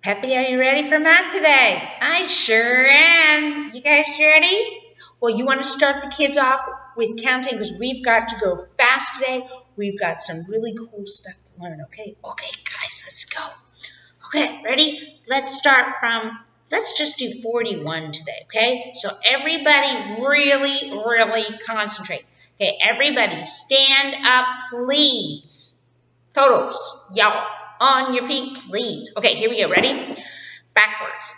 Peppy, are you ready for math today? I sure am. You guys ready? Well, you want to start the kids off with counting because we've got to go fast today. We've got some really cool stuff to learn, okay? Okay, guys, let's go. Okay, ready? Let's start from, let's just do 41 today, okay? So everybody really concentrate. Okay, everybody stand up, please. Totals, y'all. On your feet, please. Okay, here we go. Ready? Backwards.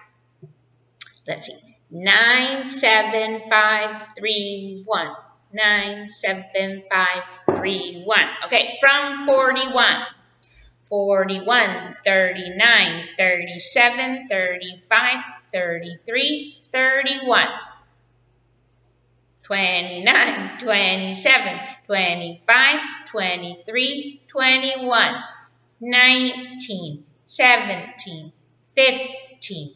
Let's see. 9, 7, 5, 3, 1. 9, 7, 5, 3, 1. Okay, from 41. 41, 39, 37, 35, 33, 31. 29, 27, 25, 23, 21. 19, 17, 15,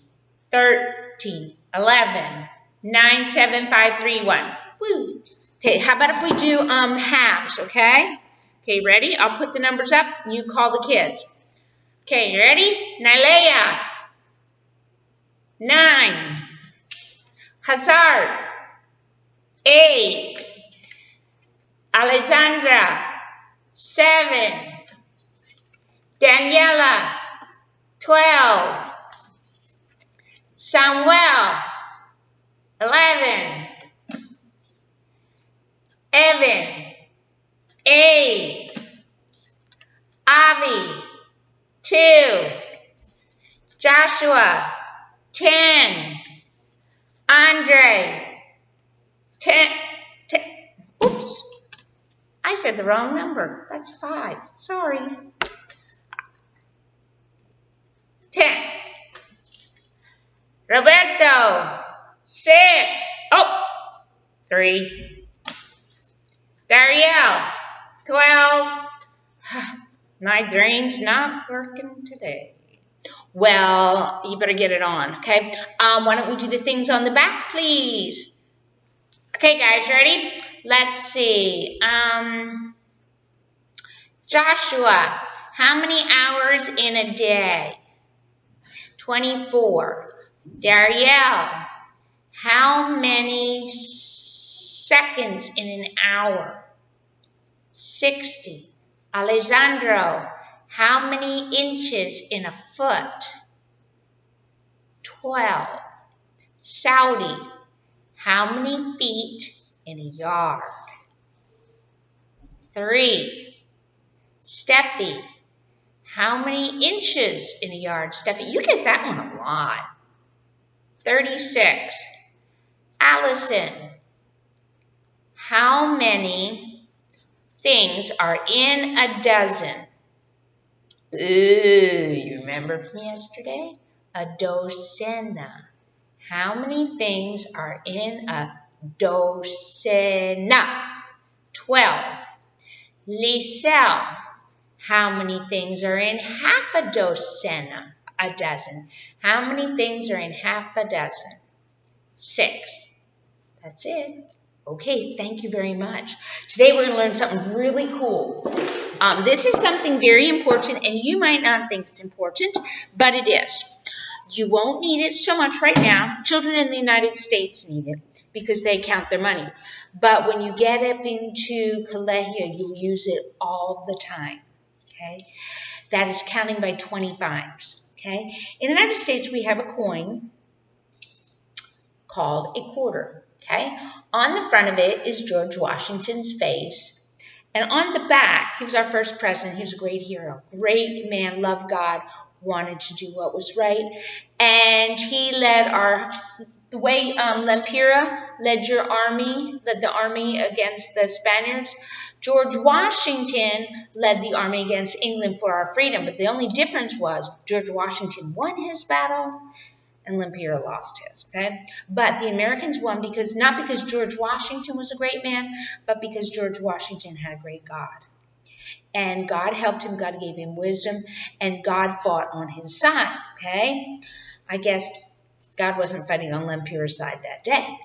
13, 11, 9, 7, 5, 3, 1. Woo. Okay, how about if we do halves, okay? Okay, ready? I'll put the numbers up and you call the kids. Okay, ready? Nalea. 9. Hazard. 8. Alexandra. 7. Daniela, 12. Samuel, 11. Evan, 8. Avi, 2. Joshua, 10. Andre, 10. Oops, I said the wrong number. That's 5. Sorry. 10. Roberto, 6. Oh, 3. Darielle, 12. My brain's not working today. Well, you better get it on, okay? Why don't we do the things on the back, please? Okay, guys, ready? Let's see. Joshua, how many hours in a day? 24. Darielle, how many seconds in an hour? 60. Alessandro, how many inches in a foot? 12. Saudi, how many feet in a yard? 3. Steffi, how many inches in a yard? Steffi, you get that one a lot. 36. Allison, how many things are in a dozen? Ooh, you remember from yesterday? A docena. How many things are in a docena? 12. Lisel, how many things are in half a docena? A dozen. How many things are in half a dozen? 6. That's it. Okay, thank you very much. Today we're going to learn something really cool. This is something very important, and you might not think it's important, but it is. You won't need it so much right now. Children in the United States need it because they count their money. But when you get up into colegio, you'll use it all the time. Okay? That is counting by 25s. Okay? In the United States, we have a coin called a quarter. Okay? On the front of it is George Washington's face. And on the back, he was our first president. He was a great hero, great man, loved God, wanted to do what was right. And he led the way Lempira led the army against the Spaniards. George Washington led the army against England for our freedom. But the only difference was George Washington won his battle and Lempira lost his, okay? But the Americans won not because George Washington was a great man, but because George Washington had a great God. And God helped him, God gave him wisdom, and God fought on his side, okay? I guess God wasn't fighting on Lempira's side that day,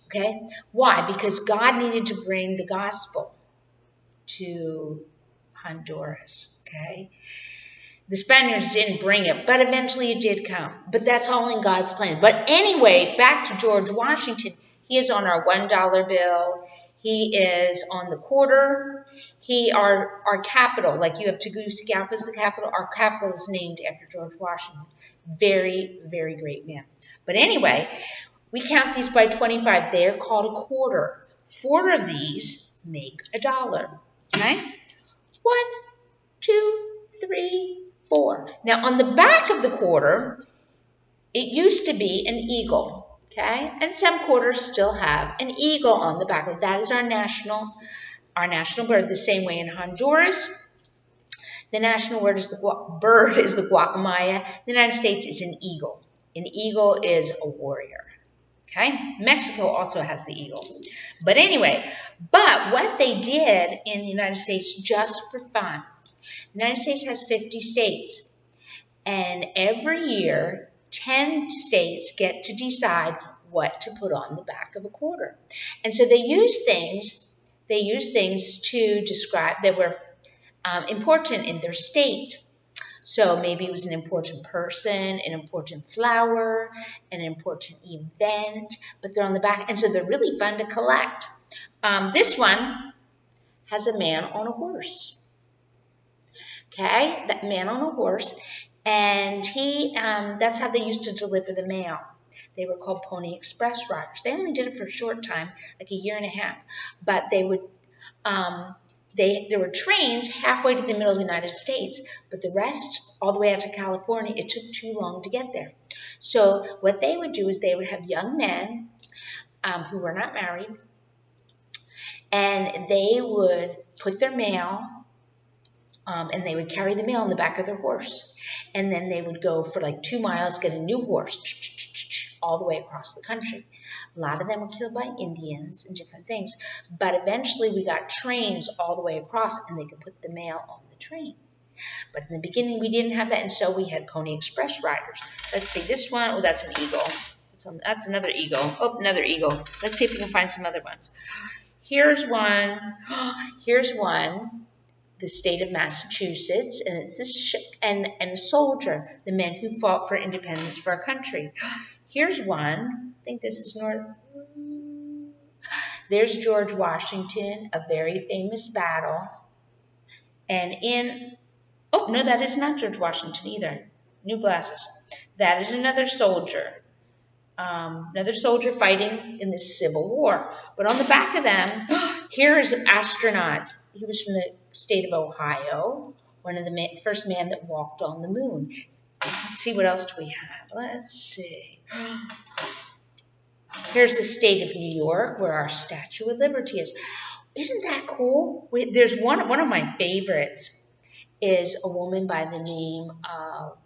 okay? Why? Because God needed to bring the gospel to Honduras, okay? The Spaniards didn't bring it, but eventually it did come. But that's all in God's plan. But anyway, back to George Washington. He is on our $1 bill. He is on the quarter. Our capital, like you have Tegucigalpa as the capital, our capital is named after George Washington. Very, very great man. But anyway, we count these by 25. They're called a quarter. 4 of these make $1. Okay? 1, 2, 3, 4. Now, on the back of the quarter, it used to be an eagle. Okay, and some quarters still have an eagle on the back. That is our national bird. The same way in Honduras, the national bird is the guacamaya. The United States is an eagle. An eagle is a warrior. Okay, Mexico also has the eagle. But anyway, what they did in the United States just for fun, the United States has 50 states, and every year 10 states get to decide what to put on the back of a quarter. And so they use things to describe that were important in their state. So maybe it was an important person, an important flower, an important event, but they're on the back. And so they're really fun to collect. This one has a man on a horse. Okay, that man on a horse. And that's how they used to deliver the mail. They were called Pony Express riders. They only did it for a short time, like a year and a half. But they would, there were trains halfway to the middle of the United States, but the rest, all the way out to California, it took too long to get there. So what they would do is they would have young men who were not married, and they would put their mail, and they would carry the mail on the back of their horse. And then they would go for like 2 miles, get a new horse, all the way across the country. A lot of them were killed by Indians and different things. But eventually we got trains all the way across, and they could put the mail on the train. But in the beginning, we didn't have that, and so we had Pony Express riders. Let's see, this one, oh, that's an eagle. That's another eagle. Oh, another eagle. Let's see if we can find some other ones. Here's one. Here's one. The state of Massachusetts, and it's this and a soldier, the men who fought for independence for our country. Here's one. I think this is North. There's George Washington, a very famous battle. And oh no, that is not George Washington either. New glasses. That is another soldier. Another soldier fighting in the Civil War. But on the back of them, here is an astronaut. He was from the state of Ohio, one of the first man that walked on the moon. Let's see, what else do we have? Let's see. Here's the state of New York, where our Statue of Liberty is. Isn't that cool? There's one of my favorites is a woman by the name of,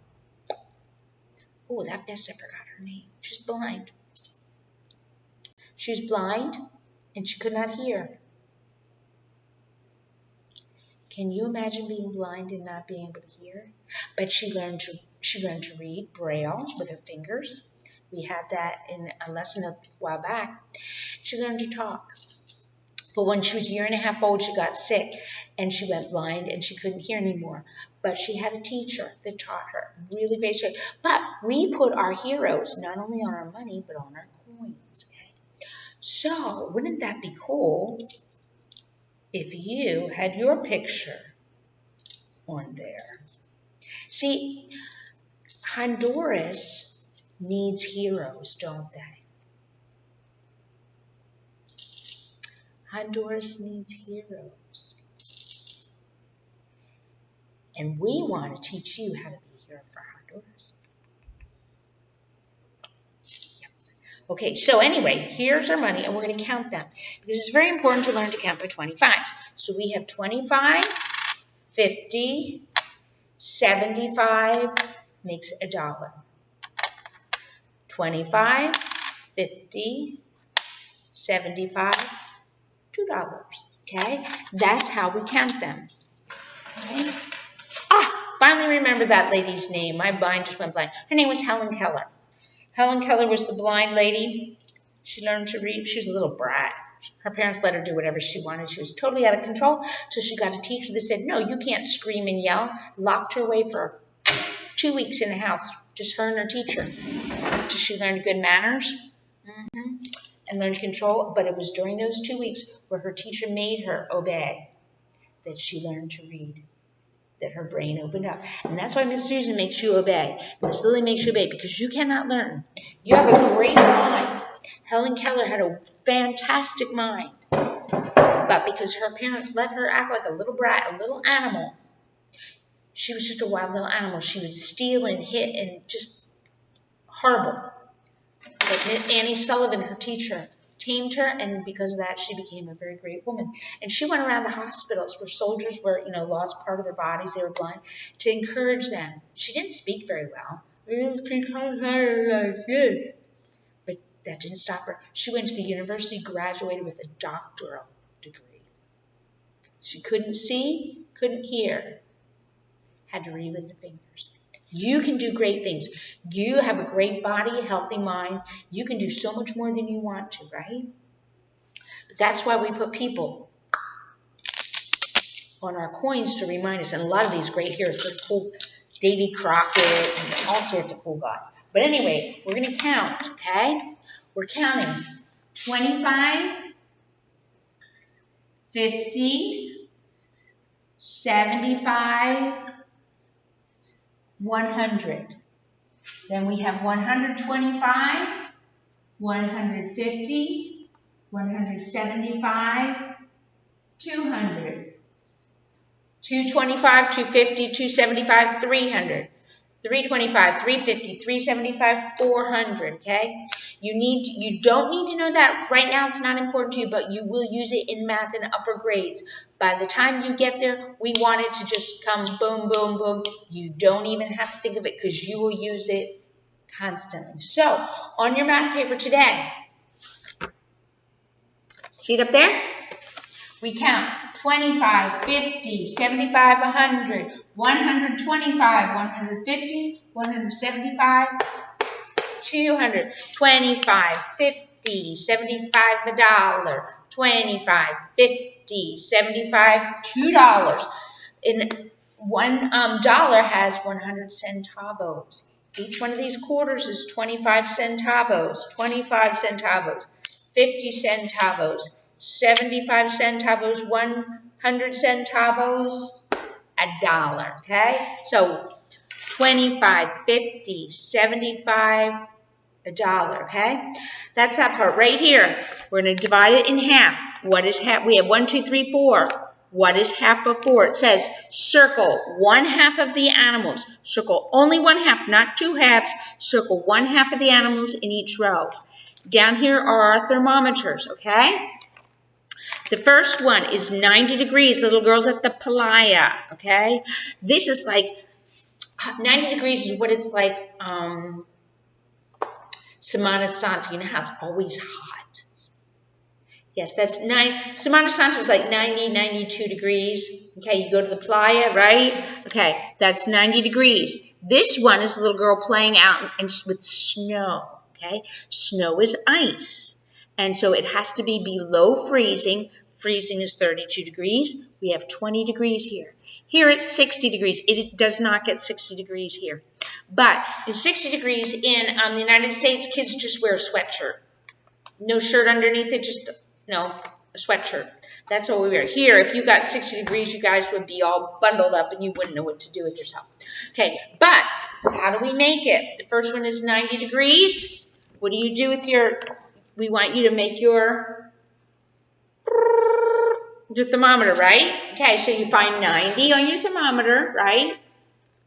oh, I forgot her name. She's blind. She was blind, and she could not hear. Can you imagine being blind and not being able to hear? But she learned to read Braille with her fingers. We had that in a lesson a while back. She learned to talk. But when she was a year and a half old, she got sick, and she went blind, and she couldn't hear anymore. But she had a teacher that taught her. Really great story. But we put our heroes not only on our money, but on our coins. Okay? So wouldn't that be cool if you had your picture on there? See, Honduras needs heroes, don't they? Honduras needs heroes. And we want to teach you how to be a hero for Honduras. Yep. Okay, so anyway, here's our money, and we're going to count them. Because it's very important to learn to count by 25s. So we have 25, 50, 75 makes $1. 25, 50, 75, $2. Okay? That's how we count them. Okay? Finally remember that lady's name. My mind just went blank. Her name was Helen Keller. Helen Keller was the blind lady. She learned to read. She was a little brat. Her parents let her do whatever she wanted. She was totally out of control. So she got a teacher that said, no, you can't scream and yell. Locked her away for 2 weeks in the house, just her and her teacher. So she learned good manners and learned control. But it was during those 2 weeks where her teacher made her obey that she learned to read, that her brain opened up. And that's why Miss Susan makes you obey. Miss Lily makes you obey, because you cannot learn. You have a great mind. Helen Keller had a fantastic mind. But because her parents let her act like a little brat, a little animal, she was just a wild little animal. She would steal and hit and just horrible. But Annie Sullivan, her teacher, tamed her, and because of that, she became a very great woman. And she went around the hospitals where soldiers were, lost part of their bodies, they were blind, to encourage them. She didn't speak very well. But that didn't stop her. She went to the university, graduated with a doctoral degree. She couldn't see, couldn't hear, had to read with her fingers. You can do great things. You have a great body, healthy mind. You can do so much more than you want to, right? But that's why we put people on our coins to remind us. And a lot of these great heroes, they're cool. Davy Crockett and all sorts of cool guys. But anyway, we're going to count, okay? We're counting 25, 50, 75, 100. Then we have 125, 150, 175, 200, 225, 250, 275, 300, 325, 350, 375, 400, okay? You don't need to know that right now. It's not important to you, but you will use it in math in upper grades. By the time you get there, we want it to just come boom, boom, boom. You don't even have to think of it because you will use it constantly. So, on your math paper today, see it up there? We count 25, 50, 75, 100, 125, 150, 175, 200, 25, 50, 75, $1, 25, 50, 75, $2. And $1 has 100 centavos. Each one of these quarters is 25 centavos, 25 centavos, 50 centavos, 75 centavos, 100 centavos, $1, okay? So 25, 50, 75, $1, okay? That's that part right here. We're going to divide it in half. What is half? We have 1, 2, 3, 4. What is half of 4? It says circle 1/2 of the animals. Circle only 1/2, not 2 halves. Circle 1/2 of the animals in each row. Down here are our thermometers, okay? The first one is 90 degrees. Little girls at the playa, okay? This is like 90 degrees is what it's like Semana Santa. You know how it's always hot. Yes, that's Semana Santa is like 90, 92 degrees. Okay, you go to the playa, right? Okay, that's 90 degrees. This one is a little girl playing out with snow. Okay, snow is ice. And so it has to be below freezing. Freezing is 32 degrees. We have 20 degrees here. Here it's 60 degrees. It does not get 60 degrees here. But in 60 degrees in the United States, kids just wear a sweatshirt. No shirt underneath it, just, a sweatshirt. That's what we wear. Here, if you got 60 degrees, you guys would be all bundled up and you wouldn't know what to do with yourself. Okay, but how do we make it? The first one is 90 degrees. What do you do with we want you to make your thermometer, right? Okay, so you find 90 on your thermometer, right?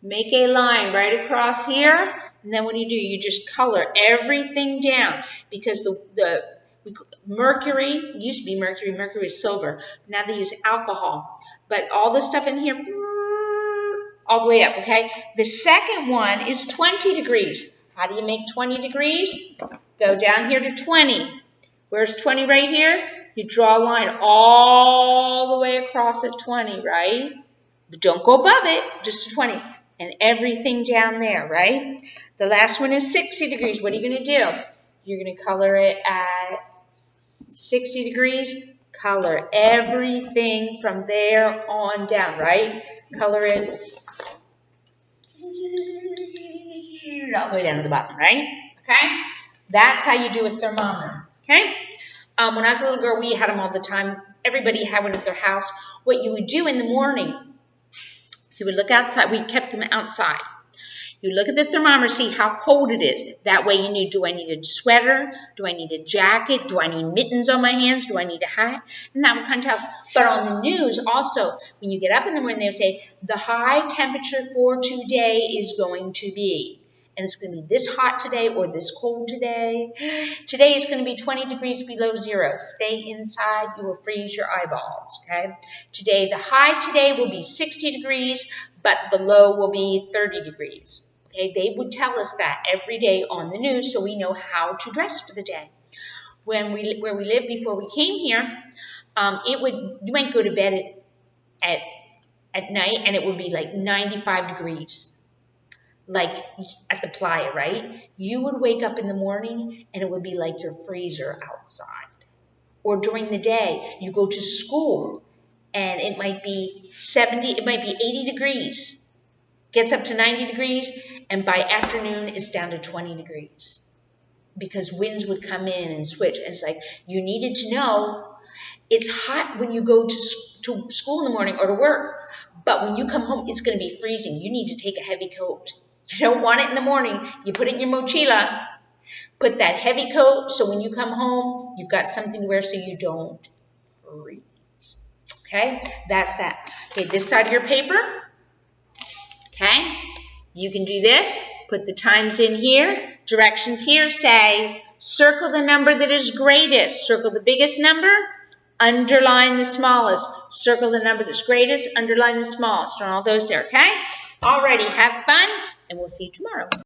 Make a line right across here. And then what do? You just color everything down because the mercury, used to be mercury is silver. Now they use alcohol. But all this stuff in here, all the way up, okay? The second one is 20 degrees. How do you make 20 degrees? Go down here to 20. Where's 20 right here? You draw a line all the way across at 20, right? But don't go above it, just to 20. And everything down there, right? The last one is 60 degrees. What are you going to do? You're going to color it at 60 degrees. Color everything from there on down, right? Color it all the way down to the bottom, right? Okay? That's how you do a thermometer, okay? When I was a little girl, we had them all the time. Everybody had one at their house. What you would do in the morning, you would look outside. We kept them outside. You look at the thermometer, see how cold it is. That way you need, do I need a sweater? Do I need a jacket? Do I need mittens on my hands? Do I need a hat? And that would kind of tell us. But on the news also, when you get up in the morning, they would say, the high temperature for today is going to be. And it's going to be this hot today or this cold today. Today is going to be 20 degrees below zero. Stay inside. You will freeze your eyeballs, okay? Today, the high today will be 60 degrees, but the low will be 30 degrees. Okay, they would tell us that every day on the news so we know how to dress for the day. Where we lived before we came here, you might go to bed at night and it would be like 95 degrees. Like at the playa, right? You would wake up in the morning and it would be like your freezer outside. Or during the day, you go to school and it might be 70, it might be 80 degrees. Gets up to 90 degrees, and by afternoon, it's down to 20 degrees. Because winds would come in and switch. And it's like, you needed to know, it's hot when you go to school in the morning or to work. But when you come home, it's going to be freezing. You need to take a heavy coat. You don't want it in the morning. You put it in your mochila. Put that heavy coat, so when you come home, you've got something to wear so you don't freeze. Okay, that's that. Okay, this side of your paper. Okay, you can do this. Put the times in here. Directions here say, circle the number that is greatest. Circle the biggest number. Underline the smallest. Circle the number that's greatest. Underline the smallest. And all those there, okay? Alrighty, have fun, and we'll see you tomorrow.